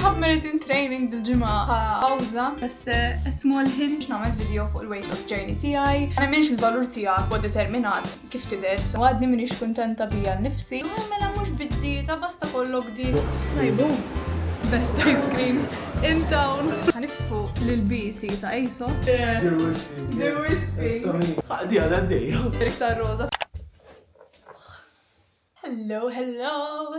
have marathon training dil-ġimgħa pawża best a small hint nagħmel video fuq il-weight loss journey tiegħi. Ana m'hemmx il-valur tiegħek huwa determinat kif tidher. Għadni m'iniex kuntenta bija nnifsi. Mela mhux bid-dieta basta kollok dieta. Snajbum. Best ice cream in town. Ħaniftħu lil-BC ta' ASOS. The Wispy. Di għadha d-dejja. Iktar roza. Hello.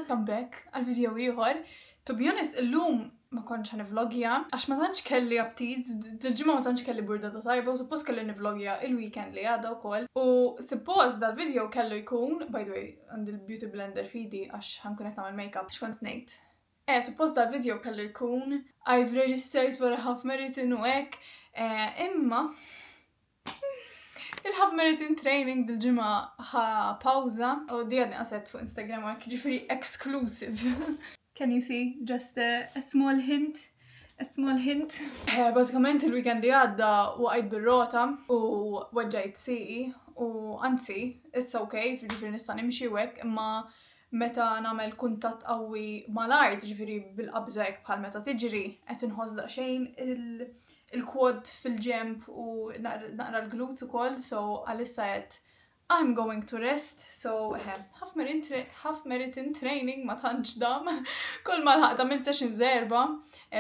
Come back għal-video ieħor. To be honest, illum ma kontx ħanivlogja għax ma tantx kelli updates, dil-ġimgħa ma tantx kelli burda ta' tajba u suppost kelli nivlogja il-weekend li għadha wkoll. U suppost dal-video kellu jkun, by the way, għand il-beauty blender fidi għax ħankun qed nagħmel makeup x'kont ngħid. Suppost dal-video kellu jkun I've registered for a half marathon u hekk, imma il-half marathon training dil-ġimgħa ħa pawża u di għadni qaset fuq Instagram għak ġifieri exclusive. Can you see? Just a small hint. Basikament il-weekend li għadda u għajt bil-rota u waġġajt siqi u anzi, it's okay, ġifiri nista' nimxi hekk, imma meta nagħmel kuntatt qawwi mal-art, ġifiri bil-qabżek bħal meta tiġri, qed inħoss daqsxejn il-quad fil-ġemp u naqra l-glutes ukoll, so għalissa qed I'm going to rest, so half marathon training ma tantx dam. Kull ma l-ħaqda minn session zerba,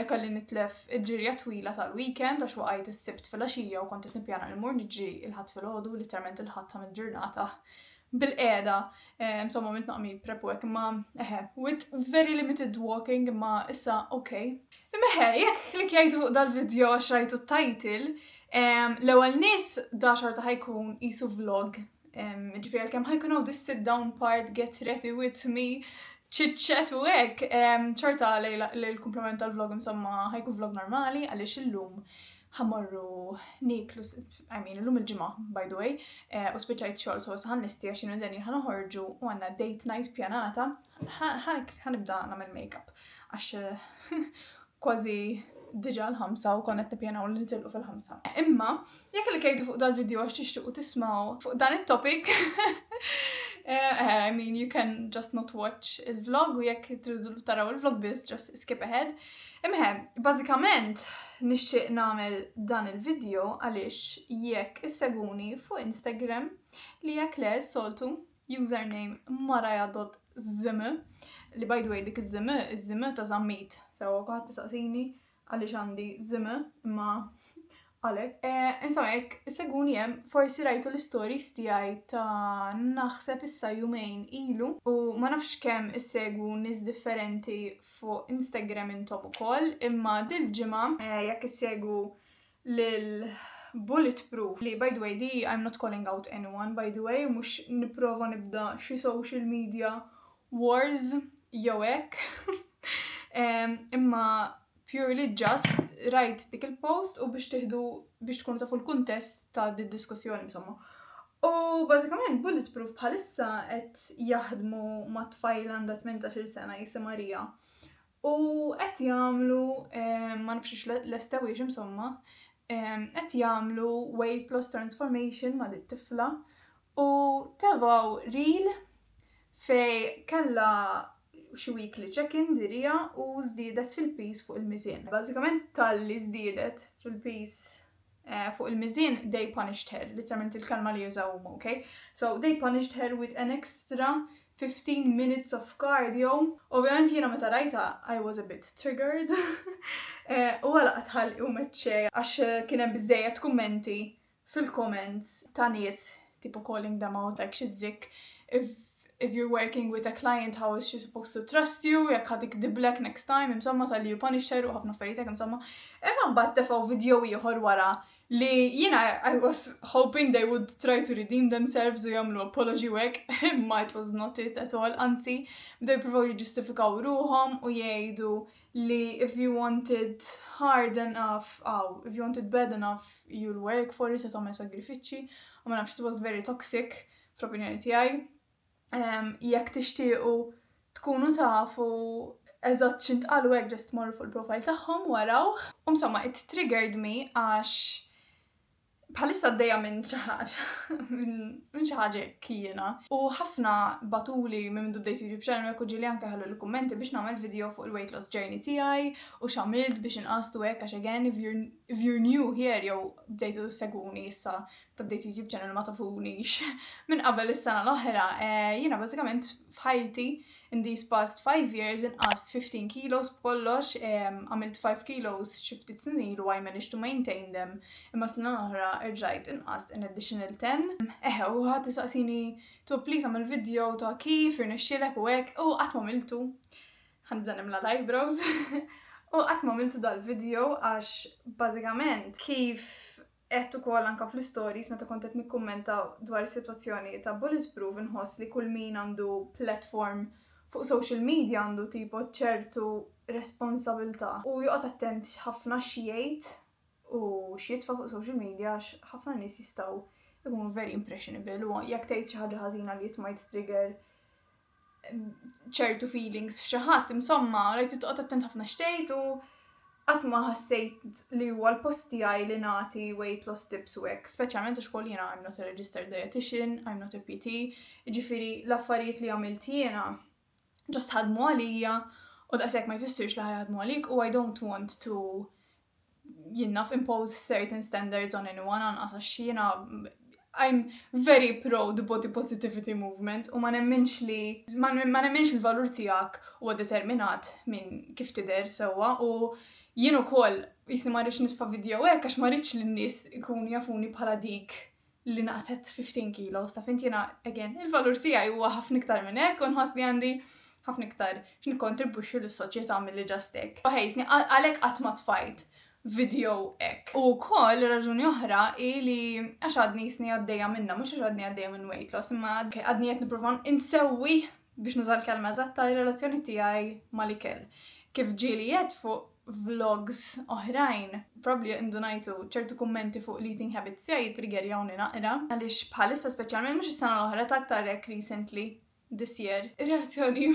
kalli nitlef il-ġirja twila tal-weekend għax waqajt is-sibt fil-għaxija u kontet nippjana l-mur niġri il-ħadd fil-ħodu, literalment il-ħadd ta' mill-ġurnata bil-qiegħda. Insomma mint naqmi prepu hekk imma with very limited walking imma issa okay. Imma jekk li jgħidu fuq dal-video għax rajtu t-title, l-ewwel nies da xorta ħajkun qisu vlog. Ġifiri għal-kem ħajkun għaw this sit down part, get ready with me, chit-chat u hekk, ċarta l-komplement tal-vlog insomma ħajkun vlog normali għaliex illum ħamorru niklu, illum il-ġimgħa by the way, u spiċċajt xogħol so ħan nisti għax jienu deni ħanoħorġu u għandna date night pjanata, ħanibda nagħmel makeup għax kważi diġa l-5 u konnet nipjanaw li nitilqu fil-5. Imma, jekk li kejdu fuq dal-video għax tixtiqu tismaw fuq dan it-topic, you can just not watch il-vlog u jekk tridu taraw il-vlog biz, just skip ahead. Imma, bażikament nixtieq nagħmel dan il-video għaliex jekk isseguni fuq Instagram li jekk le soltu username maraya.zm li by the way dik iż-żm ta' żammit. So għad tisaqsini għaliex għandi zimma imma għalek. Insomma, jekk seguni hemm forsi rajtu l-stories tiegħi ta' naħseb issa jumejn ilu u ma nafx kemm issegwu nies differenti fuq Instagram intom ukoll, imma dil-ġimgħa jekk issegwu lil Bulletproof li by the way di I'm not calling out anyone by the way mhux nipprova nibda xi social media wars jew hekk. Imma purely just write dik il-post u biex tkunu tafu l-kuntest ta' di-diskussjoni insomma. U bażikament Bulletproof bħalissa qed jaħdmu ma' tfajl għandha 18 sena jisha Marija. U qed jagħmlu ma nafx l-estewiex insomma, qed jagħmlu weight loss transformation ma' dit-tifla u tevaw reel fej kellha xi weekly check-in dirija u żdiedet fil-peace fuq il-miżien. Bażikament talli żdiedet fil-peace fuq il-miżien they punished her, literalment il-kalma li jużaw huma, okay? So they punished her with an extra 15 minutes of cardio. Ovvjament jiena meta rajta I was a bit triggered. U għala qatħalli u meċċej għax kien hemm biżejjed kummenti fil-comments ta' nies tipo calling them out like she's sick. If you're working with a client, how is she supposed to trust you? Jekk ħadik diblek next time, insomma tal-li you punish her u ħafna affarijiet insomma. Imma mbagħad tefgħu video ieħor wara li I was hoping they would try to redeem themselves u jagħmlu apology hekk, imma it was not it at all. Anzi, bdew jippruvaw jiġġustifikaw ruhom u jgħidu li if you wanted hard enough, if you wanted bad enough, you'll work for it, tagħmel sagrifiċċji. U ma nafx it was very toxic fl-opinjoni tiegħi. Jekk tixtiequ tkunu tafu eżatt x'intqalu hekk ġest tmorru fuq il-profile tagħhom waraw. Insomma, it triggered me għax bħalissa għaddejja minn xi ħaġa minn xi ħaġa kiena. U ħafna batuli minn bdejt YouTube channel jekk ġieli anke ħallu l-kummenti biex nagħmel video fuq il-weight loss journey tiegħi u x'għamilt biex inqastu hekk għax again if you're new here jew bdejtu seguni issa ta' bdejt YouTube channel ma tafunix minn qabel is-sena l-oħra, jiena bażikament f'ħajti in these past 5 years inqast 15 kilos b'kollox, għamilt 5 kilos xi ftit snin ilu I managed to maintain them, imma sena l-oħra rġajt inqast an additional 10. U ħadd tistaqsini tu please għamil video ta' kif irnexxielek u hekk u qatt m'għamiltu. Ħanibda nimla l-eyebrows. U qatt m'għamiltu dal-video għax bażikament kif qed ukoll anke fl-stories meta kont qed nikkummenta dwar is-sitwazzjoni ta' Bulletproof inħoss li kull min għandu platform fuq social media għandu tipo ċertu responsabilità u joqgħod attent ħafna x'jgħid u x'jitfa' fuq social media għax ħafna nies jistgħu jkunu very impressionable u jekk tgħid xi ħaġa ħażina li might trigger ċertu feelings f'xi ħadd insomma rajt toqgħod attent ħafna x'tgħid u qatt ma ħassejt li huwa l-post tiegħi li nagħti weight loss tips u hekk, speċjalment għax ukoll jiena I'm not a registered dietitian, I'm not a PT, jiġifieri l-affarijiet li għamilt jiena just ħadmu għalija u daqshekk ma jfissirx li ħadmu għalik u I don't want to impose certain standards on anyone anqas għax jiena I'm very pro the body positivity movement u ma nemminx il-valur tiegħek huwa determinat minn kif tidher sewwa u jien ukoll jisni ma rridx nitfa' video hekk għax ma rridx li n-nies ikunu jafuni bħala dik li naqset 15 kilos. Ta' fint jiena again il-valur tiegħi huwa ħafna iktar minn hekk u nħoss li għandi ħafna iktar x'nikkontribwixxi lis-soċjetà milli ġast hekk. Ħejsni għalhekk qatt ma tfajt video hekk. U wkoll raġuni oħra li għax għadni jisni għaddejja minnha, mhux għax għadni għaddejja minn weight loss, imma għadni qed nipprova insewwi biex nuża l-kelma eżatta r-relazzjoni tiegħi mal-ikel. Kif ġieli jgħid fuq vlogs oħrajn, probably indunajtu ċertu kummenti fuq l-eating habits tiegħi triggerjawni naqra, għaliex bħalissa speċjalment mhux is-sena l-oħra ta' aktar hekk recently this year. Ir-relazzjoni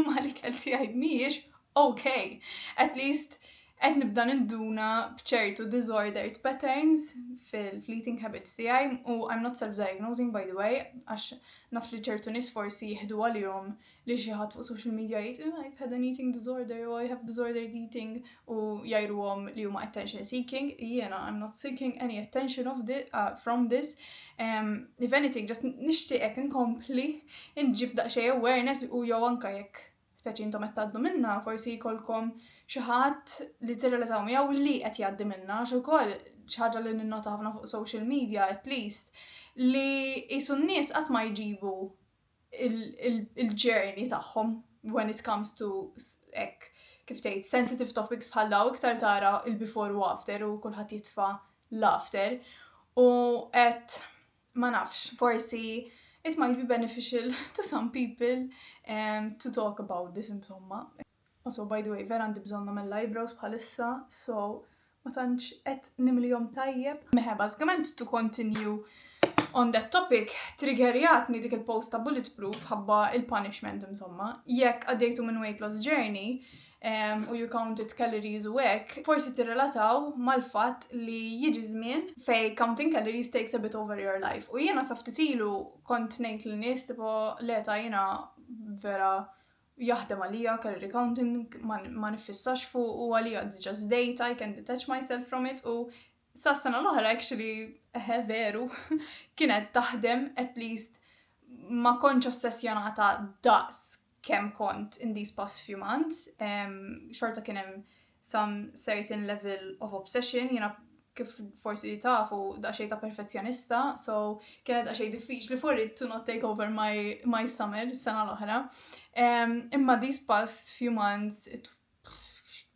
mal-ikel tiegħi mhijiex okay. At least qed nibda ninduna b'ċertu disordered patterns fil-eating habits tiegħi u I'm not self-diagnosing by the way, għax naf li ċertu nies forsi jieħdu għalihom li xi ħadd fuq social media jgħid I've had an eating disorder or I have disordered eating u jgħidruhom li huma attention seeking. Jiena I'm not seeking any attention from this. If anything, just nixtieqek inkompli nġib daqsxejn awareness u jew anke jekk speċi intom qed tgħaddu minnha forsi jkollkom xi ħadd li tirrelataw miegħu li qed jgħaddi minnha għax ukoll xi ħaġa li ninnota ħafna fuq social media at least li qisu n-nies qatt ma jġibu il-journey tagħhom when it comes to hekk kif tgħid sensitive topics bħal daw iktar tara il-before u after u kulħadd jitfa' l-after u qed ma nafx forsi it might be beneficial to some people to talk about this insomma. Also by the way vera għandi bżonn nagħmel eyebrows bħalissa so ma tantx qed nimlihom tajjeb. Meħe bażikament to continue on that topic, triggerjatni dik il-post ta' Bulletproof ħabba il-punishment insomma. Jekk għaddejtu minn weight loss journey u you counted calories u hekk, forsi tirrelataw mal-fatt li jiġi żmien fej counting calories takes a bit over your life. U jiena sa ftit ilu kont ngħid lin-nies tipo leta jiena vera jaħdem għalija calorie counting ma nifissax fuq u għalija it's just data, I can detach myself from it u sa sena l-oħra actually veru kienet taħdem at least ma kontx ossessjonata daqs kemm kont in these past few months. Xorta kien hemm some certain level of obsession, jiena kif forsi tafu daqsxejn ta' perfezzjonista, so kienet daqsxejn diffiċli for it to not take over my summer sena l-oħra. Imma these past few months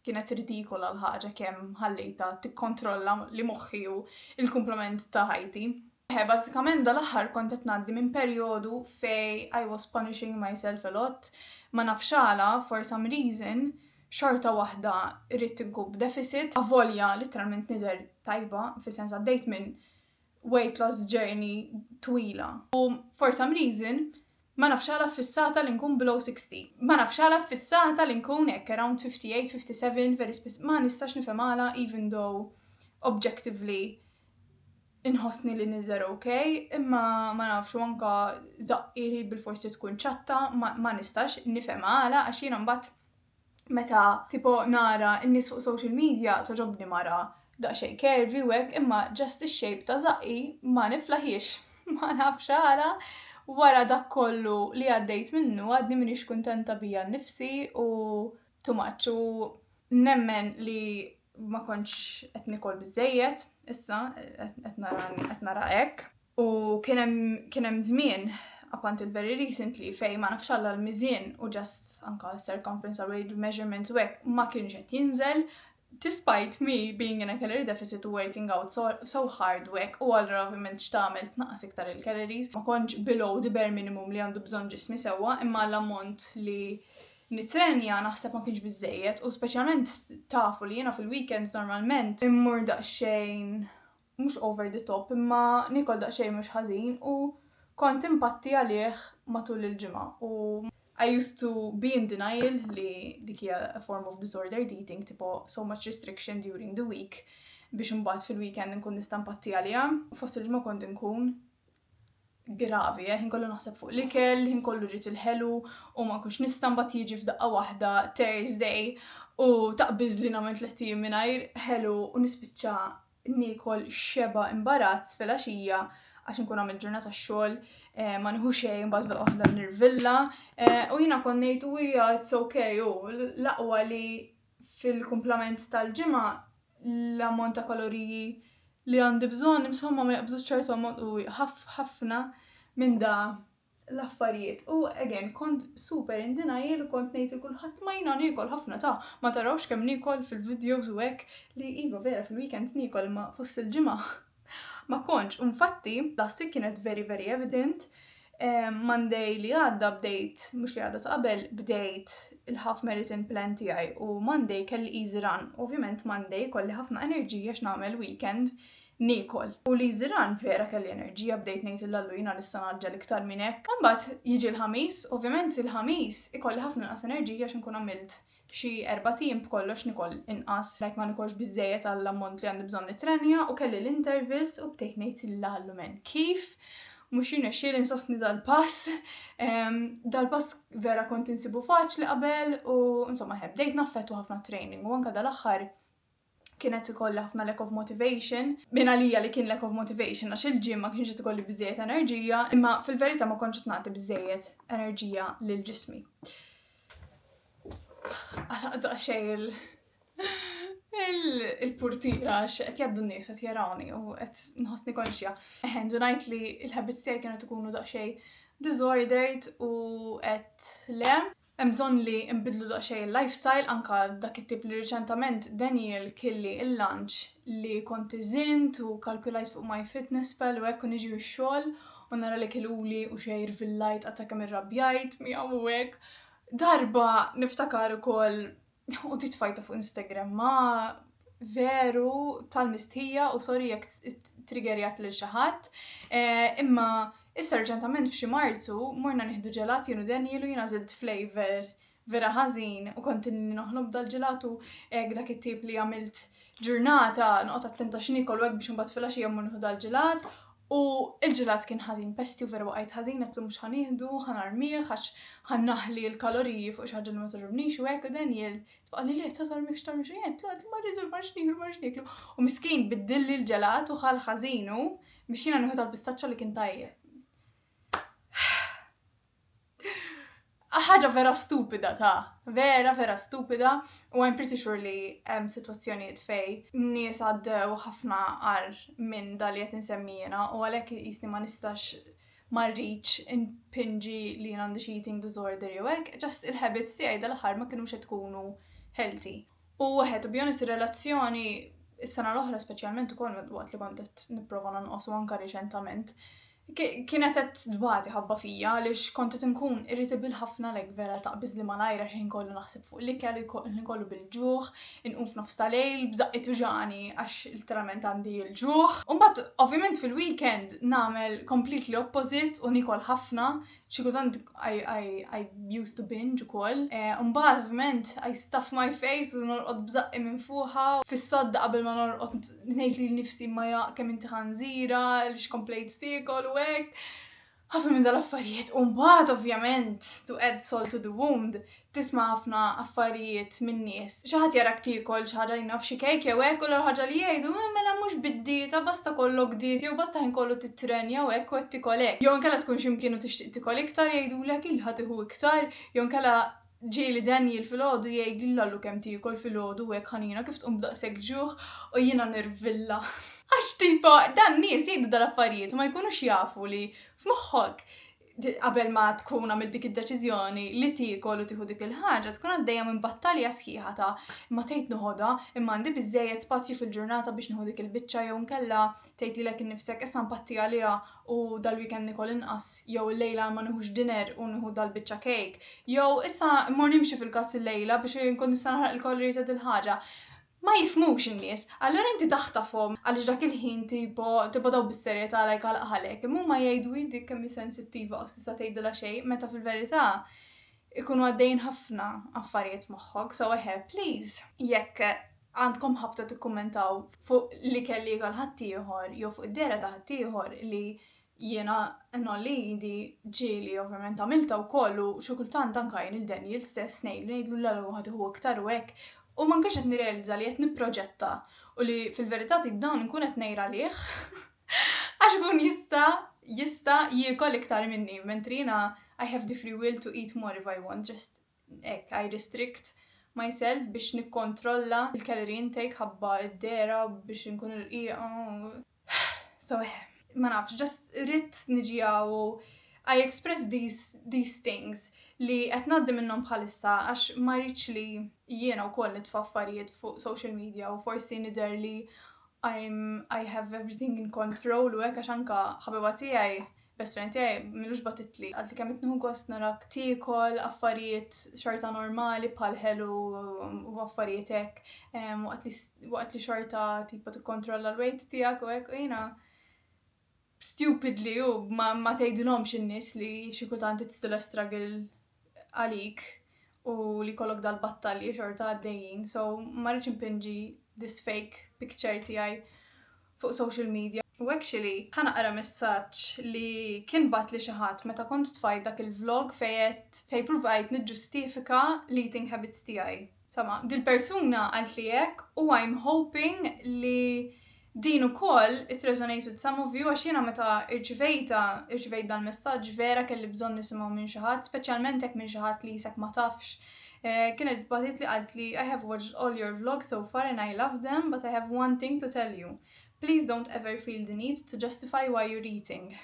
kienet ridikola l-ħaġa kemm ħallejta tikkontrolla li moħħi u il-kumplament ta' ħajti. Bażikament dal-aħħar kont qed ngħaddi minn perjodu fej I was punishing myself a lot. Ma nafx għala for some reason xorta waħda rrid inkub deficit. Avolja literalment nidher tajba fis-sens għaddejt minn weight loss journey twila. U for some reason ma nafx għala fissata li nkun below 60. Ma nafx għala fissata li nkun hekk around 58, 57, ma nistax nifhem għala even though objectively inħossni li nizzer okay, imma ma nafx anka zaqqiri bil-forsi tkun ċatta, ma nistax nifhem għala għax jiena mbagħad meta tipo nara n-nies fuq social media toġobni mara daqsxejn curvy u hekk, imma just ix-shape ta' zaqqi ma niflaħiex. Ma nafx għala wara dak kollu li għaddejt minnu għadni minix kuntenta bija nnifsi u too much u nemmen li ma kontx qed nikol biżejjed issa qed nara hekk. U kien hemm żmien up until very recently fejn ma nafx alla l-miżien u just anka circumference or weight measurements u hekk ma kienx qed jinżel despite me being in a calorie deficit u working out so hard u hekk u allura ovvjament x'tagħmel tnaqqas iktar il-calories. Ma kontx below the bare minimum li għandu bżonn ġismi sewwa, imma l-ammont li nitrenja naħseb ma kienx biżejjed u speċjalment tafu li jiena fil-weekends normalment immur daqsxejn mhux over the top imma nikol daqsxejn mhux ħażin u kont impatti għalih matul il-ġimgħa u I used to be in denial li dik hija a form of disordered eating, tipo so much restriction during the week biex imbagħad fil-weekend nkun nista' impatti għaliha. Fost il-ġimgħa kont inkun gravi, kollu naħseb fuq l-ikel, kollu rrit il-ħelu u ma kux nista' mbagħad jiġi f'daqqa waħda Thursday u taqbiż li nagħmel 3 ijiem mingħajr ħelu u nispiċċa niekol xeba imbarazz fil-għaxija għax nkun għamil ġurnata x-xogħol ma nieħu xejn mbagħad bil-oħda nirvilla u jiena kont ngħid hija it's okay l-aqwa li fil-kumplament tal-ġimgħa l-ammont ta' kaloriji li għandi bżonn imsomma ma jaqbżux ċertu ammont u ħafna minn da l-affarijiet. U again, kont super in denial u kont ngħid kulħadd ma jiena niekol ħafna ma tarawx kemm niekol fil-videos u hekk li iva vera fil-weekend niekol ma fost il-ġimgħa. Ma kontx, infatti last week kienet very very evident. Monday li għadda bdejt, mhux li għadda ta' qabel, bdejt il-half marathon plan tiegħi u Monday kelli easy run. Ovvjament Monday kolli ħafna enerġija x'nagħmel weekend niekol. U li easy run vera kelli enerġija bdejt ngħid il-lallu jiena nista' naġġel iktar minn hekk. Imbagħad jiġi l-ħamis, ovvjament il-ħamis ikolli ħafna inqas enerġija x'inkun għamilt xi 4 ijiem b'kollox nikol inqas, like ma nikolx biżejjed għall-ammont li għandi bżonn nitrenja u kelli l-intervals u bdejt ngħid il-lallu men kif mux jinexxiel insostni dal-pass. Dal-pass vera kont insibu faċli qabel u insomma bdejt naffettu ħafna training u anke dal-aħħar kienet ikolli ħafna lack of motivation. Min għalija li kien lack of motivation għax il-ġim ma kienx ikolli biżejjed enerġija, imma fil-verità ma kontx nagħti biżejjed enerġija lil ġismi. Għalaq xejn il-purtira qed jgħaddu n-nies qed jarawni u qed nħossni konxja. Ndu ngħid li l-habits tiegħi kienu ikunu daqsxejn disordered u qed le hemm bżonn li nbidlu daqsxejn il-lifestyle anke dak it-tip li riċentament Daniel kelli il-lunch li kont iżint u kalkulajt fuq MyFitnessPal u hekk u niġi x-xogħol u nara li keluli u xejn fil-lajt qatt kemm irrabjajt miegħu hekk. Darba niftakar ukoll u titfajta fuq Instagram ma veru tal-mistħija u sorry jekk triggerjat lil xi ħadd. Imma issa reċentament f'xi Marzu morna nieħdu ġelat jien u Daniel u jiena żidt flavor vera ħażin u kont noħlob dal-ġelatu hekk dak it-tip li għamilt ġurnata noqgħod attenta x'niekol hekk biex imbagħad filgħaxija mmur nieħu dal-ġelat. U il-ġelat kien ħażin pesti u vera waqgħet ħażin qed mhux ħanieħdu ħanarmih għax ħannaħli l-kaloriji fuq xi ħaġa li ma toġobniex u hekk u Daniel tfaqli li tarmih x'tarmih xejn ma rridu marx niklu. U miskien biddilli l-ġelat u ħal ħażinu biex jiena nieħu tal-pistaċċa li kien tajjeb. Ħaġa vera stupida vera stupida u I'm pretty sure li hemm sitwazzjonijiet fej nies għaddew ħafna qar minn dal li qed insemmi jiena u għalhekk jisni ma nistax ma rridx impinġi li jien għandi xi eating disorder jew hekk, just il-habits tiegħi dal-aħħar ma kinux qed ikunu healthy. U wieħed u bjonist ir-relazzjoni is-sena l-oħra speċjalment ukoll waqt li kont qed nipprova nanqos u anke riċentament kienet qed tbagħti ħabba fija għaliex kont qed inkun irritable ħafna lek vera taqbiż li malajra xejn kollu naħseb fuq l-ikel kollu bil-ġuħ, inqum f'nofs tal-lejl b'żaqqiet tuġani għax literalment għandi l-ġuħ. U mbagħad ovvjament fil-weekend nagħmel completely opposite u nikol ħafna xi kultant I used to binge ukoll. Mbagħad ovvjament I stuff my face u norqod bżaqqi minn fuqha. Fis-sodda qabel ma norqod ngħid li nifsi ma kemm inti ħanżira li x'komplejt tiekol u hekk. Ħafna minn dal-affarijiet. U mbagħad ovvjament to add salt to the wound tisma' ħafna affarijiet minn nies. Xi ħadd jarak tiekol xi ħaġa jnaf xi kejk jew hekk u l-ħaġa li jgħidu mela mhux bid-dieta basta kollok diet jew basta ħin kollu titrenja u hekk u qed tikol hekk. Jew inkella tkun x'imkien u tixtieq tikol iktar jgħidulek il ħadd tieħu iktar, jew inkella ġieli Daniel fil-ħodu jgħidilha lu kemm tiekol fil-ħodu hekk ħanina kif tqum daqshekk ġuħ u jiena nirvilla. Għax tipo dan nies jgħidu dal-affarijiet u ma jkunux jafu li f'moħħok qabel ma tkun għamil dik id-deċiżjoni li tiekol u tieħu dik il-ħaġa tkun għaddejja minn battalja sħiħa ta' imma tgħid noħodha imma għandi biżżejjed spazju fil-ġurnata biex nieħu dik il-biċċa jew nkella tgħid lilek innifsek issa npatti għaliha u dal-weekend nikol inqas jew illejla ma nieħux dinner u nieħu dal-biċċa cake jew issa mmur nimxi fil-każ illejla biex inkun nista' naħraq il-kaloriji ta' dil-ħaġa. Ma jifmux in-nies, allura inti taħtafhom għaliex dak il-ħin tipo daw bis-serjetà lajk għalqħalek, imma huma jgħidu dik kemm hi sensittiva u s'issa tgħidilha xejn meta fil-verità ikunu għaddejjin ħafna affarijiet moħħok, so please jekk għandkom ħabta tikkummentaw fuq li kelli għal ħaddieħor jew fuq id-dera ta' ħaddieħor li jiena nolli ġieli ovvjament għamilta wkoll u xi kultant anke jien il-Daniel stess ngħidlu l ħadd iktar u hekk. U ma nkunx qed nirrealizza li qed nipproġetta u li fil-verità dawn nkun qed ngħira għalih għax ikun jista' jiekol iktar minni mentri jiena I have the free will to eat more if I want, just hekk I restrict myself biex nikkontrolla il-calorie intake ħabba id-dera biex nkun irqieqa. So ma nafx, just rid niġi u I express these things li qed ngħaddi minnhom bħalissa għax ma rridx li jiena wkoll nitfa' affarijiet fuq social media u forsi nidher li I have everything in control u hekk għax anke ħabiba tiegħi best friend tiegħi milux batitli. Għalti kemm qed nieħu gost narak tiekol affarijiet xorta normali bħal ħelu u affarijiet hekk waqt li xorta tipo tikkontrolla l-weight tiegħek u hekk u jiena stupidly u ma tgħidilhomx in-nies li xi kultant it's still a struggle għalik u li kollok dal-battalji xorta għaddejjin. So ma rridx impinġi this fake picture tiegħi fuq social media. U actually ħanaqra messaġġ li kien bat li xi ħadd meta kont tfajt dak il-vlog fejn provajt niġġustifika l-eating habits tiegħi. Sama, dil-persuna qalt li hekk u I'm hoping li din ukoll it resonates with some of you għax jiena meta irċivejt dan messaġġ vera kelli bżonn nisimgħu minn xi ħadd, speċjalment hekk minn xi ħadd li jisek ma tafx. Kienet bagħtiet li qalt li I have watched all your vlogs so far and I love them, but I have one thing to tell you. Please don't ever feel the need to justify why you're eating.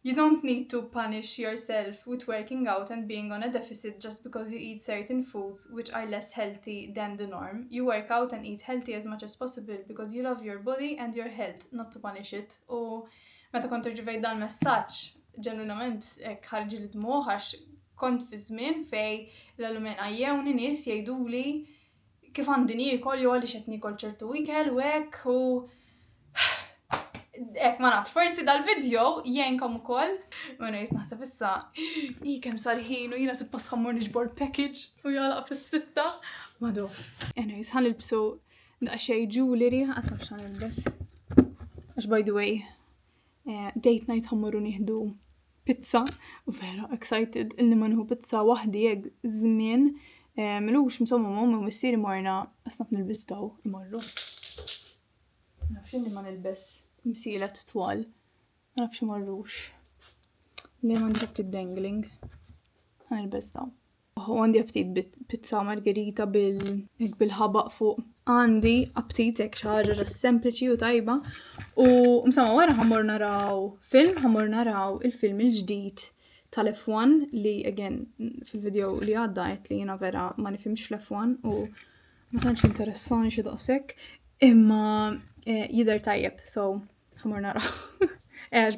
You don't need to punish yourself with working out and being on a deficit just because you eat certain foods which are less healthy than the norm. You work out and eat healthy as much as possible because you love your body and your health, not to punish it. U meta kont irċivejt dan messaġġ, ġenwinament hekk ħarġi li dmuħ għax kont fi żmien fej l-allumen għajjewni nies jgħiduli kif għandi niekol jew għaliex qed niekol ċertu ikel u hekk u ek ma nafx, forsi dal-video jenkom ukoll. U nejs naħseb issa, kemm sar ħin u jiena suppost ħammur niġbor package u jalaq fis-sitta. Madu. Anyways, ħanilbsu daqsxejn jewelry, għasab x'ħanilbes. Għax by the way, date night ħammuru nieħdu pizza u vera excited illi ma nieħu pizza waħdi hekk żmien. Milux insomma momma u missieri morna asnaf nilbis daw imorru. Nafx inni ma nilbes msielet twal. Ma nafx marrux. Li ma nġabt id-dangling. Għanilbes daw. U għandi aptit pizza margherita bil-ħabaq fuq. Għandi aptit ek xaħġa sempliċi u tajba. U msamma wara ħammur naraw il-film il-ġdid tal-F1 li again fil-video li għadda għet li jena vera ma nifimx fl-F1 u ma tantx interessani xi daqshekk imma jidher tajjeb, so ħammur naraw.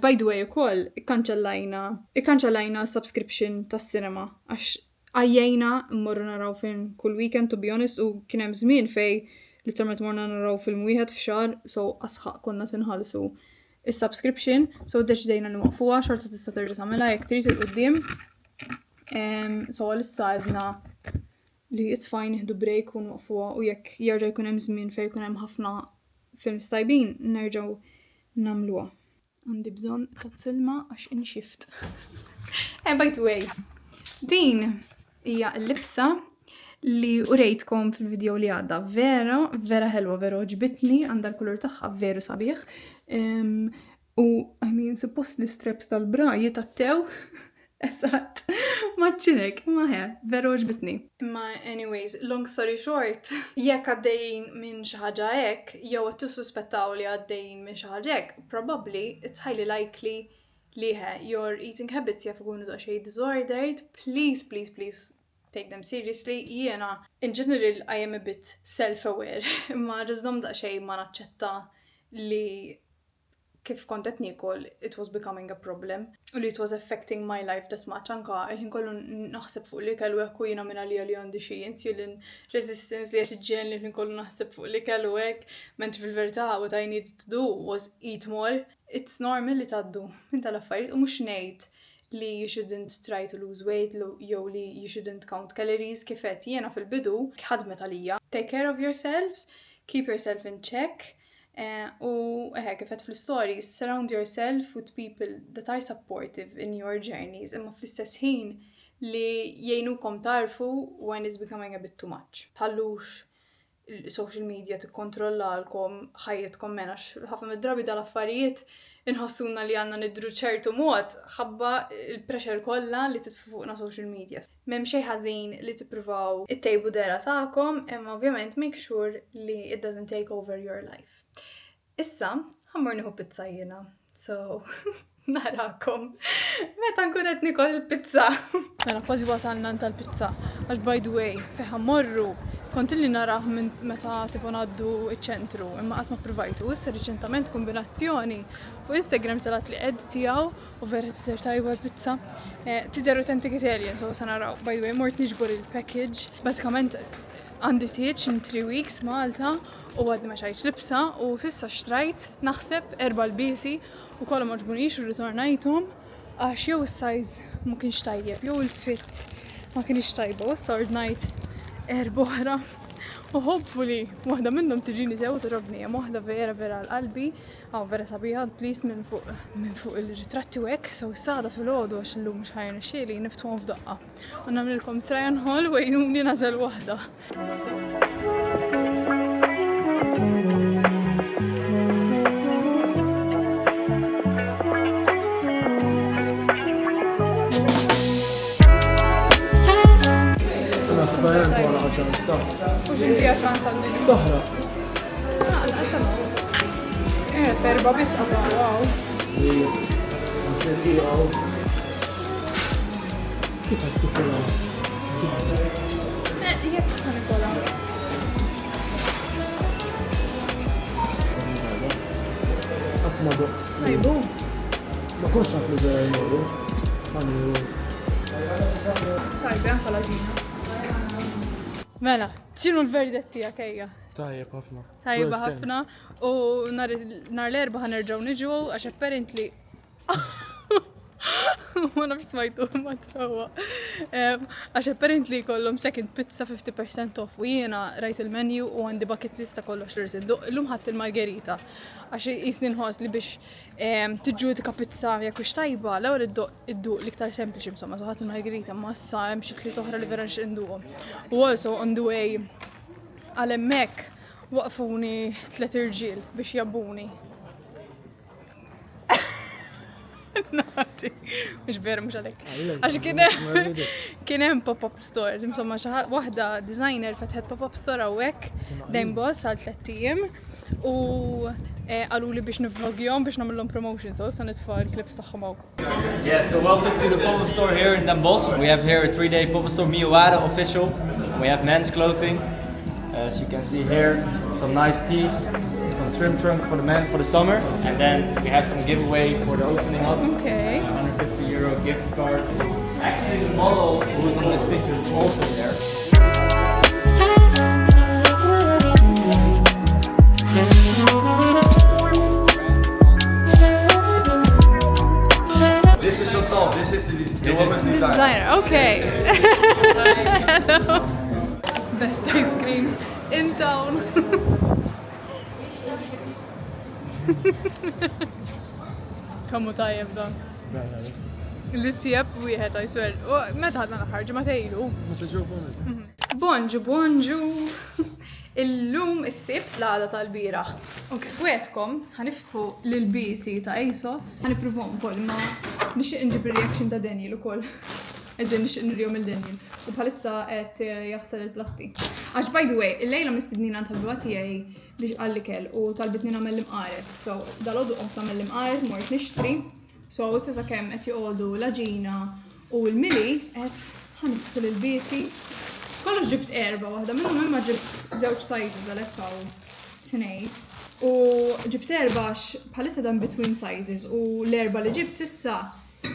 By the way ukoll ikkanċellajna subscription tas-sinema għax għajjejna mmorru naraw film kull weekend to be honest u kien hemm żmien fej literalment morna naraw film wieħed f'xahar, so asħaq konna tinħallsu is-subscription, so deċidejna li waqfuha xorta tista' terġa' tagħmilha jekk trid il-qudiem. So issa għedna li it's fine nieħdu break u nwaqfuha u jekk jerġa' jkun hemm żmien fejn jkun hemm ħafna films tajbin nerġgħu nagħmluha. Għandi bżonn ta' silma għax inxift. By the way, din hija l-libsa li urejtkom fil-video li għadda. Vera ħelwa, vera ġbitni, għandha l-kulur tagħha veru sabiħ. U I mean, suppost li straps tal-bra jitattew. Eżatt, maċċinek, maħe, veru ġbitni. Ma anyways, long story short, jekk għaddejn minn xi ħaġa hekk, jew qed tissuspettaw li għaddejn minn xi ħaġa hekk, probably it's highly likely li your eating habits jaf ikunu daqsxejn disordered. Please take them seriously. Jiena, in general, I am a bit self-aware. Ma ġizdom daqsxejn ma naċċetta li kif kont qed nikol, it was becoming a problem. U li it was affecting my life that much. Anka il-ħin kollu naħseb fuq li kellu hekk u jiena minn għalija li għandi xi insulin resistance li qed iġġen li ħin kollu naħseb fuq li kellu hekk, mentri fil-verità what I needed to do was eat more. It's normal li tgħaddu minn tal-affarijiet u mhux ngħid li you shouldn't try to lose weight jew li you shouldn't count calories kif qed jiena fil-bidu ħadmet għalija. Take care of yourselves, keep yourself in check. U kif qed fl-stories, surround yourself with people that are supportive in your journeys, imma fl-istess ħin li jgħinukom tarfu when it's becoming a bit too much. Tħallux social media tikkontrollalkom ħajjitkom menax. Ħafna mid-drabi dal-affarijiet inħossuna li għandna nidru ċertu mod ħabba il-pressure kollha li titfuqna social media. M'hemm xejn ħażin li tippruvaw ittejbu dera tagħkom, imma ovvjament make sure li it doesn't take over your life. Issa, ħammur nieħu pizza jiena. So, narakom. Meta nkun qed nikol il-pizza. Mela kważi wasalna tal-pizza. Għax by the way, fejn ħammorru kont illi narah minn meta tipo ngħaddu iċ-ċentru, imma qatt ma provajtu. Issa riċentament kombinazzjoni fuq Instagram talat li qed tiegħu u vera tisir tajba l-pizza. Tidher authentic Italian, so sa naraw. By the way, mort niġbor il-package. Basikament għandi tieċ in 3 weeks Malta u għadni ma xajċ libsa u sissa xtrajt naħseb 4 l-bisi u kollha ma ġbunix u ritornajthom għax jew is-size ma kienx tajjeb jew il-fit ma kienx tajba u issa ordnajt 4 oħra u hopefully waħda minnhom tiġini sew torobni hemm waħda vera l-qalbi vera sabiħa please minn fuq il-ritratti u hekk so issada fil-għodu għax illum mhux ħajrna xieli niftuhom f'daqqa u nagħmlilkom try and haul u jgħinuni nażel waħda. Spajran tuħna ħagġan istaħ. Ux inti għaxan sal-nġu? Toħra. Ferba bis għata, wow. Nserki għaw. Kif għed tukula? Jek għan ikola. Għatma doq. Tajbu. Ma konx għaf li vera jmorru. Għanju. Tajbu, għan ħalaġina. Mela, ċinu l-verdetti għakajja? Tajjeb ħafna. Tajba ħafna u nar l-erba ħanerġaw niġu għax apparently ma nafx smajtu ma tfawa. Għax apparently kollhom second pizza 50% off u jiena rajt il-menu u għandi bucket lista kollox li rrid indoq. Illum ħadd il-margherita għax jisni nħoss li biex tiġġudika pizza jekk hux tajba l-ewwel idduq l-iktar sempliċi insomma so ħadd il-margherita ma issa hemm xi tliet oħra li vera nixtieq induqhom. U also on the way għal hemmhekk waqfuni 3 irġiel biex jabbuni. Nati, mux vera mux għalek. Għax kienem pop-up store, insomma waħda designer fatħet pop-up store għawek, dajn boss għal 3 tijiem u għallu li biex nivlogjom biex namillom promotion, so sa nitfa l-clips taħħom għaw. Yes, so welcome to the pop-up store here in Den Bosch. We have here a 3-day pop-up store, Miawada official. We have men's clothing. As you can see here, some nice tees, some swim trunks for the men for the summer. And then we have some giveaway for the opening up. Okay. €150 gift card. Actually, the model who's on this picture is also there. in town. Kammu tajjeb dan. Li tjeb wieħed I swear. Meta ħadna l-aħħar ġimgħa tgħidu. Bonġu. Illum is-sibt l-għada tal-bieraħ. U kif wetkom ħaniftħu l-bisi ta' ASOS. Ħanippruvom ukoll ma nixtieq inġib ir-reaction ta' Daniel ukoll. Eżin nixtieq nirjom il-Daniel. U bħalissa qed jaħsel il-platti. Għax by the way, il-lejla mistednina tal-biba tiegħi biex għall-ikel u talbitni nagħmel l-imqaret. So dal-għodu qomt nagħmel l-imqaret mort nixtri. So stessa kemm qed joqogħdu l-aġina u l-mili qed ħaniftħu l-bisi. Kollox ġibt erba waħda, minnhom imma ġibt żewġ sizes għalhekk hawn tnej. U ġibt erba bħalissa dan between sizes u l-erba li ġibt issa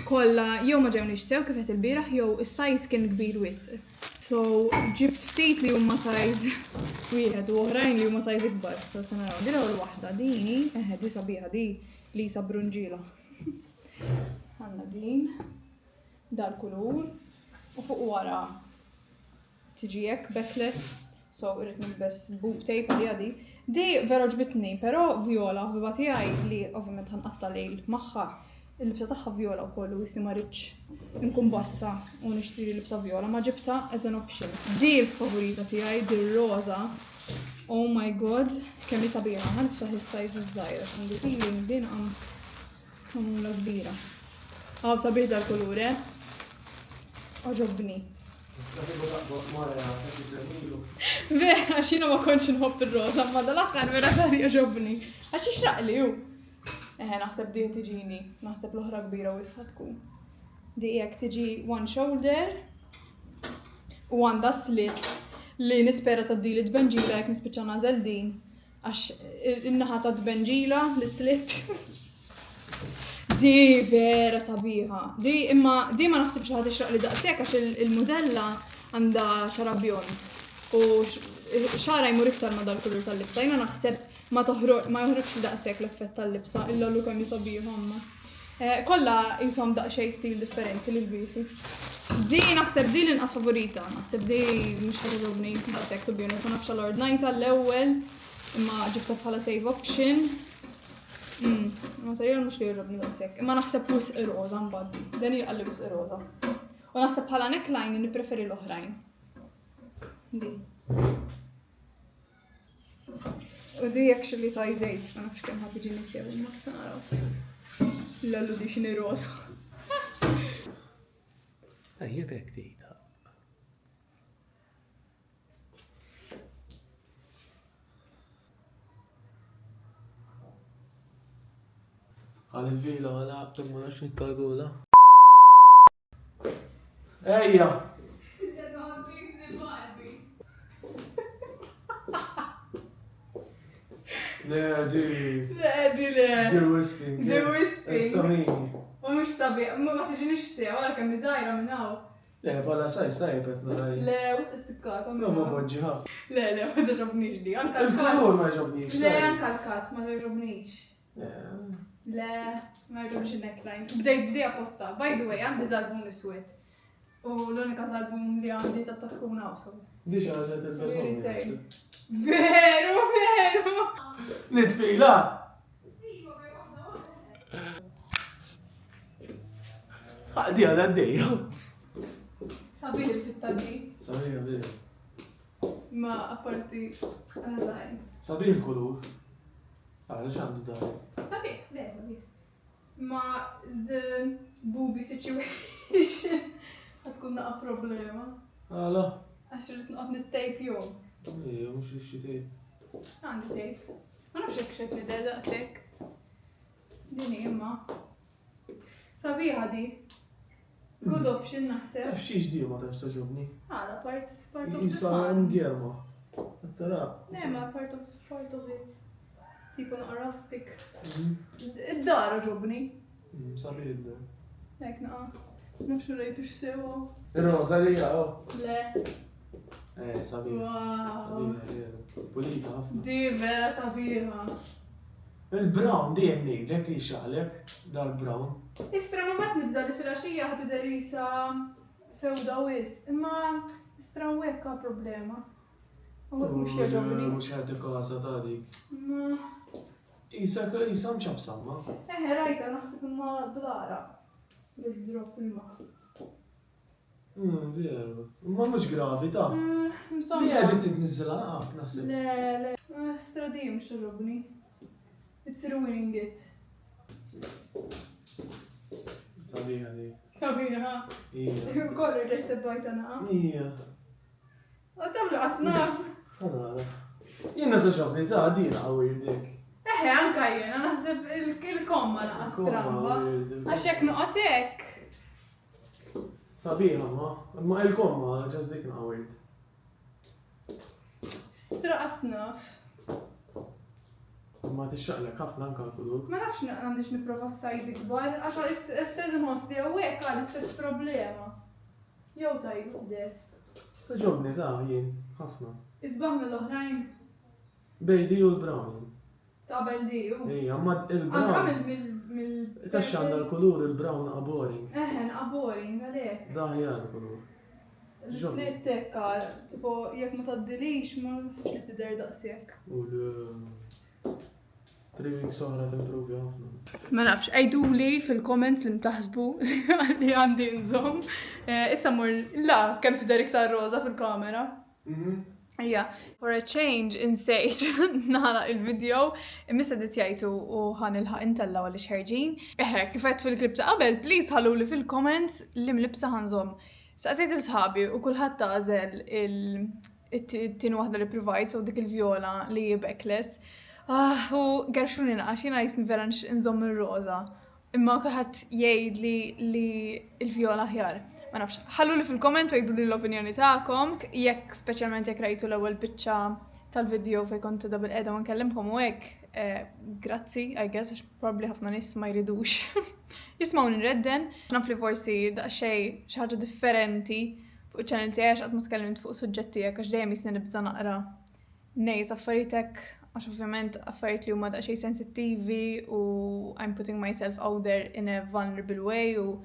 kollha jew ma ġewniex sew kif qed il-bieraħ jew is-size kien kbir wisq. So ġibt ftit li huma size wieħed u oħrajn li huma size ikbar. So se naraw din l waħda dini, di sabiħa di li sa brunġila. Għandna din dal-kulur u fuq wara tiġi hekk backless, so irrid nilbes boob tape li għadi. Di vera ġbitni, però viola ħbiba tiegħi li ovvjament ħanqatta lejl magħha. Il-libsa tagħha viola wkoll u jisni ma rridx inkun bassa u nixtri libsa viola ma ġibta as an option. Di l-favorita tiegħi, di r-roża. Oh my god, kemm hi sabiħa, ħaniftaħ is-size iż-żgħira għandi feeling din għamula kbira. Għaw sabiħ dal-kulur, Oġobni. Vera, xina ma konċ nħobb il-roza, ma dal-aħħar vera tari oġobni. Għax ixraq li ju. Naħseb di tiġini, naħseb l-oħra kbira u jisħat tkun. Di jek tiġi one shoulder u għanda slit li nispera ta' di li tbenġila jek nispiċa nażel din. Għax innaħa ta' tbenġila li slit. Di vera sabiħa. Di ma naħsibx ħad ixraq li daqsek għax il-modella għanda xara bjont. U xara jmur iktar ma dal-kulur tal-libsa. Jina naħseb ma joħroġx daqsek l-effett tal-libsa illa lu kemm sabiħa ma. Kolla jisom daqxej stil differenti l-bisi. Di naħseb di l-inqas favorita. Naħseb di mux ħarġobni daqsek tu bjoni. Nafx l-ordnajta l-ewwel imma ġibta bħala save option. Materjal mux li jirrobni daqsek. Imma naħseb wisq roza mbagħad. Dan jirqalli wisq roza. U naħseb bħala neckline nippreferi l-oħrajn. Di. U di actually size 8, ma nafx kemm ħad tiġi nisjew imma se naraw. L-għallu di xini roza. Ejja bek tgħidha. Għalet vila għala għabtem ma nafx nikkalkula. Ejja! Le, di wisping. Di wisping. Tamini. U mux sabi, ma tiġinix sew, għara kemm iżgħira minn hawn. Le, bħala sajs tajbet naraj. Le, wis is-sikkat. Nova boġġiħa. Le, ma tiġobnix di, anka l-kat. Il-kulur ma ġobnix. Le, anka l-kat, ma tiġobnix. Le, ma jġobx il-neckline. Bdej apposta. By the way, għandi zalbum l-iswed. U l-unika zalbum li għandi ta' tkun għawsaw. Diċ għaxet il-bezom. Veru! Nitfila! Għaddi għadda d-dejja. Sabiħ il-fittani. Sabiħ għaddi. Ma apparti għadajn. Sabiħ il-kulur. Għalix għandu dar. Sabiħ, le, sabiħ. Ma the booby situation għatkun naqa problema. Għala. Għax rrit nqot nit-tape jom. Ija, mux ixi tejp. Għandi tape. Ma nafx hekk xed nidher daqshekk. Din imma. Sabiħa di. Good option naħseb. Taf xiex di ma tax taġobni. Għala, part of the Jisa fun. mgerma. Tara. Ne, ma part of it. Tipo naqra rustic. Id-dara ġobni. Sabiħ id-dar. Hekk naqa. Nafx rejtu x'sewa. Il-rosa li għaw. Le. Sabiħ. Wow. Pulita ħafna. Di vera sabiħa. Il-brown di jenni, ġek li xaqlek, dark brown. Istra ma mat nibża li fil-axija ħati derisa sewda wis. Imma istra wekka problema. Għak mux jaġobni. Mux ħed il-kasa ta' dik. Isa mċabsamma. Rajta, naħseb imma blara. Just drop imma. Veru. Ma mux gravi ta' li Msomma. għedik titnizzila naħseb. Le. Stradi mux jaġobni. It's ruining it. Sabiħa di. Sabiħa. Ija. Kollu ġejt bajta naqa. Ija. Għatamlu għasnaf. Għadara. Jina ta' ġobni ta' dina għawir dik. Anka jena, naħseb il-komma naqa stramba. Għaxek nuqatek. Sabiħa ma il-komma ġazdik għawir. Straqasnaf. Ma t-xaqlek ħafna anka kudur. Ma nafx għandix niprofa s-sajzi kbar, għaxa istess nħosli għawek għal istess problema. Jow tajb, der. Ta' ġobni ta' jien, ħafna. Izbaħ mill-oħrajn, Bejdi u l-browni. qabel diju. Ija, ma Anka il-brown. mill- Ta' xanda l-kulur il-brown aboring. aboring, għalek. Daħja l-kulur. L-sliet tekka, tipo, jek ma taddilix, ma nisibx li t-der daqsjek. U l-3 weeks oħra t-improvi ħafna. Ma nafx, għajdu li fil-comments li mtaħsbu li għandi nżom. Issa mur, la, kem t-der iktar roza fil-kamera. Ija, for a change insejt naħna il-video, imissa ditjajtu u ħan il-ħaq intella għalli xħarġin. Kifet fil-klip ta' qabel, please ħallu li fil-comments li mlibsa ħanżom. Saqsejt il-sħabi u kullħat tażel il-tini wahda li provide, so dik il-viola li backless. U għarxuni naqax, jina jisni vera nżom il-roza. Imma kullħat jgħid li il-viola ħjar. Ma nafx, ħallu li fil-komment u jgħidu li l-opinjoni ta'kom, jekk specialment jekk rajtu l-ewwel biċċa tal-video fej kontu da bil-qeda ma nkellimkom u hekk, grazzi, I guess, għax probably ħafna nies ma jridux. Jismawni redden, naf li forsi daqsxej xi ħaġa differenti fuq iċ-channel tiegħi għax qatt ma tkellimt fuq suġġetti hekk għax dejjem jisni nibda naqra ngħid affarijiet għax ovvjament affarijiet li huma daqsxejn sensittivi u I'm putting myself out there in a vulnerable way u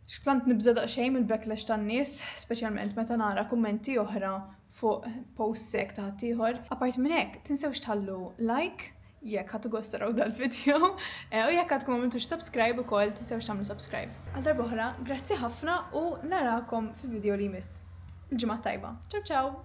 xklant nibża daqsxejn mill-backlash tan-nies, speċjalment meta nara kummenti oħra fuq post sek ta' ħaddieħor. Apart minn hekk, tinsewx tħallu like jekk ħadd igostaraw dal-video u jekk għadkom m'għamiltux subscribe ukoll tinsewx tagħmlu subscribe. Għal darba oħra, grazzi ħafna u narakom fil-video li jmiss. Il-ġimgħa tajba. Ciao ciao!